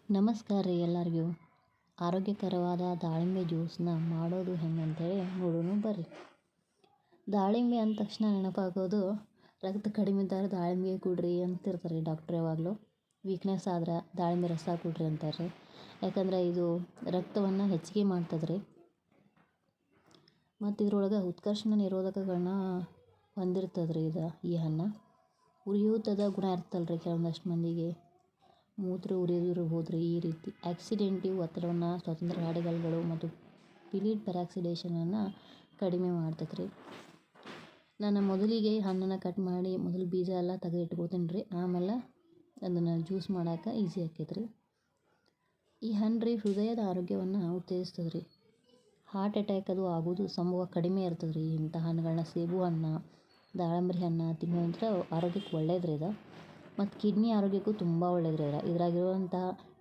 ನಮಸ್ಕಾರ ರೀ ಎಲ್ಲರಿಗೂ. ಆರೋಗ್ಯಕರವಾದ ದಾಳಿಂಬೆ ಜ್ಯೂಸನ್ನ ಮಾಡೋದು ಹೆಂಗಂತೇಳಿ ನೋಡೋಣ ಬರ್ರಿ. ದಾಳಿಂಬೆ ಅಂದ ತಕ್ಷಣ ನೆನಪಾಗೋದು ರಕ್ತ ಕಡಿಮೆ ಇದ್ದರೆ ದಾಳಿಂಬೆ ಕೊಡ್ರಿ ಅಂತಿರ್ತಾರೆ ಡಾಕ್ಟ್ರ್. ಯಾವಾಗಲೂ ವೀಕ್ನೆಸ್ ಆದ್ರೆ ದಾಳಿಂಬೆ ರಸ ಕೊಡ್ರಿ ಅಂತಾರೆ. ಯಾಕಂದರೆ ಇದು ರಕ್ತವನ್ನು ಹೆಚ್ಚಿಗೆ ಮಾಡ್ತದೆ ರೀ. ಮತ್ತು ಇದ್ರೊಳಗೆ ಉತ್ಕರ್ಷಣ ನಿರೋಧಕಗಳನ್ನ ಹೊಂದಿರ್ತದೆ ರೀ ಈ ಹಣ್ಣು. ಉರಿಯೂತದ ಗುಣ ಇರ್ತಲ್ಲ ರೀ ಕೆಲವೊಂದಷ್ಟು ಮಂದಿಗೆ. ಮೂತ್ರ ಉರಿದಿರಬಹುದು ರೀ. ಈ ರೀತಿ ಆಕ್ಸಿಡೆಂಟಿವ್ ಒತ್ತಡವನ್ನು, ಸ್ವತಂತ್ರ ರಾಡಿಕಲ್ಗಳು ಮತ್ತು ಪಿಲೀಡ್ ಪೆರಾಕ್ಸಿಡೇಷನನ್ನು ಕಡಿಮೆ ಮಾಡ್ತೈತೆ ರೀ. ನಾನು ಮೊದಲಿಗೆ ಹಣ್ಣನ್ನು ಕಟ್ ಮಾಡಿ ಮೊದಲು ಬೀಜ ಎಲ್ಲ ತೆಗೆದು ಇಟ್ಕೋತೀನಿ ರೀ. ಆಮೇಲೆ ಅದನ್ನು ಜ್ಯೂಸ್ ಮಾಡೋಕೆ ಈಸಿ ಆಕೈತೆ ರೀ. ಈ ಹಣ್ಣು ರೀ ಹೃದಯದ ಆರೋಗ್ಯವನ್ನು ಉತ್ತೇಜಿಸ್ತದೆ ರೀ. ಹಾರ್ಟ್ ಅಟ್ಯಾಕ್ ಅದು ಆಗೋದು ಸಂಭವ ಕಡಿಮೆ ಇರ್ತದೆ ರೀ. ಇಂಥ ಹಣ್ಣುಗಳನ್ನ ಸೇಬು ಹಣ್ಣು, ದಾಳಂಬ್ರಿ ಹಣ್ಣು ತಿನ್ನೋದಂದ್ರೆ ಆರೋಗ್ಯಕ್ಕೆ ಒಳ್ಳೇದು ರೀ ಇದು. ಮತ್ತು ಕಿಡ್ನಿ ಆರೋಗ್ಯಕ್ಕೂ ತುಂಬ ಒಳ್ಳೇದು ರೀ. ಇದ್ರಾಗಿರುವಂಥ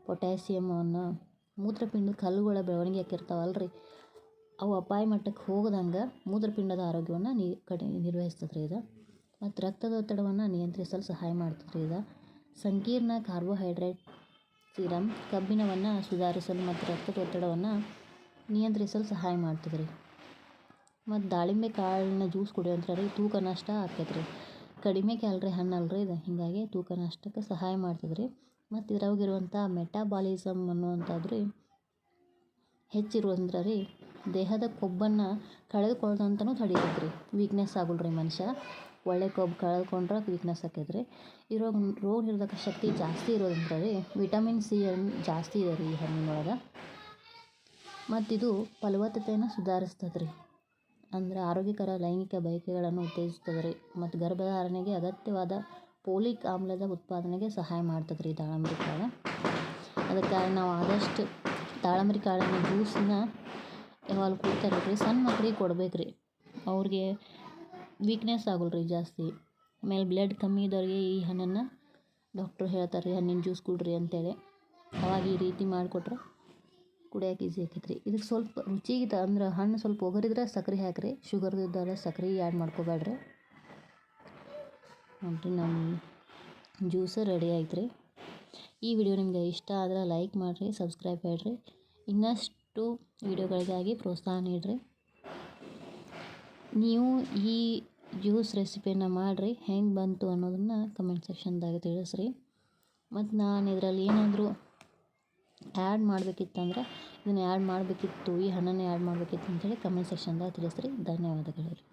ಪೊಟ್ಯಾಸಿಯಮನ್ನು ಮೂತ್ರಪಿಂಡ ಕಲ್ಲುಗಳ ಬೆಳವಣಿಗೆ ಆಕಿರ್ತಾವಲ್ಲ ರೀ, ಅವು ಅಪಾಯ ಮಟ್ಟಕ್ಕೆ ಹೋಗದಂಗೆ ಮೂತ್ರಪಿಂಡದ ಆರೋಗ್ಯವನ್ನು ನಿರ್ವಹಿಸ್ತದೆ ರೀ ಇದು. ಮತ್ತು ರಕ್ತದ ಒತ್ತಡವನ್ನು ನಿಯಂತ್ರಿಸಲು ಸಹಾಯ ಮಾಡ್ತದೆ ರೀ ಇದು. ಸಂಕೀರ್ಣ ಕಾರ್ಬೋಹೈಡ್ರೇಟ್ ಸೀರಮ್ ಕಬ್ಬಿಣವನ್ನು ಸುಧಾರಿಸಲು ಮತ್ತು ರಕ್ತದ ಒತ್ತಡವನ್ನು ನಿಯಂತ್ರಿಸಲು ಸಹಾಯ ಮಾಡ್ತದೆ ರೀ. ಮತ್ತು ದಾಳಿಂಬೆ ಕಾಳಿನ ಜ್ಯೂಸ್ ಕುಡಿಯೋಂಥ ರೀ ತೂಕ ನಷ್ಟ ಆಕೈತೆ ರೀ. ಕಡಿಮೆ ಕ್ಯಾಲ್ರಿ ಹಣ್ಣು ಅಲ್ರಿ ಇದು, ಹೀಗಾಗಿ ತೂಕ ನಷ್ಟಕ್ಕೆ ಸಹಾಯ ಮಾಡ್ತದೆ ರೀ. ಮತ್ತು ಇದ್ರಾಗಿರುವಂಥ ಮೆಟಾಬಾಲಿಸಮ್ ಅನ್ನುವಂಥದ್ದು ರೀ ಹೆಚ್ಚಿರೋದ್ರಿಂದ ರೀ ದೇಹದ ಕೊಬ್ಬನ್ನು ಕಳೆದುಕೊಳ್ಳೋದಂತನೂ ತಡೀತೈತೆ ರೀ. ವೀಕ್ನೆಸ್ ಆಗೋಲ್ಲ ರೀ ಮನುಷ್ಯ. ಒಳ್ಳೆ ಕೊಬ್ಬು ಕಳೆದುಕೊಂಡ್ರೆ ವೀಕ್ನೆಸ್ ಆಕೈತೆ ರೀ. ರೋಗ ನಿರೋಧಕ ಶಕ್ತಿ ಜಾಸ್ತಿ ಇರೋದ್ರಿಂದ ರೀ ವಿಟಮಿನ್ ಸಿ ಜಾಸ್ತಿ ಇದೆ ರೀ ಈ ಹಣ್ಣಿನೊಳಗೆ. ಮತ್ತು ಇದು ಫಲವತ್ತತೆಯನ್ನು ಸುಧಾರಿಸ್ತದೆ ರೀ. ಅಂದರೆ ಆರೋಗ್ಯಕರ ಲೈಂಗಿಕ ಬಯಕೆಗಳನ್ನು ಉತ್ತೇಜಿಸ್ತದೆ ರೀ. ಮತ್ತು ಗರ್ಭಧಾರಣೆಗೆ ಅಗತ್ಯವಾದ ಫೋಲಿಕ್ ಆಮ್ಲದ ಉತ್ಪಾದನೆಗೆ ಸಹಾಯ ಮಾಡ್ತದೆ ರೀ ದಾಳಂಬ್ರಿ ಕಾಳು. ಅದಕ್ಕಾಗಿ ನಾವು ಆದಷ್ಟು ದಾಳಂಬ್ರಿ ಕಾಳಿನ ಜ್ಯೂಸನ್ನ ಯಾವಾಗ ಕುಡಿತಾರೆ ರೀ ಸಣ್ಣ ಮಕ್ಕಳಿಗೆ ಕೊಡ್ಬೇಕು ರೀ. ಅವ್ರಿಗೆ ವೀಕ್ನೆಸ್ ಆಗೋಲ್ಲ ರೀ ಜಾಸ್ತಿ. ಆಮೇಲೆ ಬ್ಲಡ್ ಕಮ್ಮಿ ಇದ್ದವ್ರಿಗೆ ಈ ಹಣ್ಣನ್ನು ಡಾಕ್ಟ್ರು ಹೇಳ್ತಾರೆ ರೀ ಹಣ್ಣಿನ ಜ್ಯೂಸ್ ಕೊಡ್ರಿ ಅಂತೇಳಿ. ಅವಾಗ ಈ ರೀತಿ ಮಾಡಿಕೊಟ್ರೆ ಕುಡಿಯೋಕೆ ಈಸಿ ಆಕೈತೆ ರೀ. ಇದಕ್ಕೆ ಸ್ವಲ್ಪ ರುಚಿಗೆ ಅಂದ್ರೆ ಹಣ್ಣು ಸ್ವಲ್ಪ ಒಗರಿದ್ರೆ ಸಕ್ಕರೆ ಹಾಕಿರಿ. ಶುಗರ್ ಇದ್ದರೆ ಸಕ್ಕರೆ ಆ್ಯಡ್ ಮಾಡ್ಕೋಬೇಡ್ರಿ. ನೋಡಿರಿ ನಮ್ಮ ಜ್ಯೂಸ್ ರೆಡಿ ಆಯ್ತು ರೀ. ಈ ವಿಡಿಯೋ ನಿಮಗೆ ಇಷ್ಟ ಆದರೆ ಲೈಕ್ ಮಾಡಿರಿ, ಸಬ್ಸ್ಕ್ರೈಬ್ ಮಾಡಿರಿ. ಇನ್ನಷ್ಟು ವಿಡಿಯೋಗಳಿಗಾಗಿ ಪ್ರೋತ್ಸಾಹ ನೀಡಿರಿ. ನೀವು ಈ ಜ್ಯೂಸ್ ರೆಸಿಪಿಯನ್ನು ಮಾಡಿರಿ, ಹೆಂಗೆ ಬಂತು ಅನ್ನೋದನ್ನು ಕಮೆಂಟ್ ಸೆಕ್ಷನ್ದಾಗ ತಿಳಿಸ್ರಿ. ಮತ್ತು ನಾನು ಇದರಲ್ಲಿ ಏನಾದರೂ ಆ್ಯಡ್ ಮಾಡಬೇಕಿತ್ತಂದ್ರೆ ಇದನ್ನು ಆ್ಯಡ್ ಮಾಡಬೇಕಿತ್ತು, ಈ ಹಣ್ಣನ್ನು ಆ್ಯಡ್ ಮಾಡಬೇಕಿತ್ತು ಅಂತೇಳಿ ಕಮೆಂಟ್ ಸೆಕ್ಷನ್ದಾಗ ತಿಳಿಸ್ರಿ. ಧನ್ಯವಾದಗಳು ರೀ.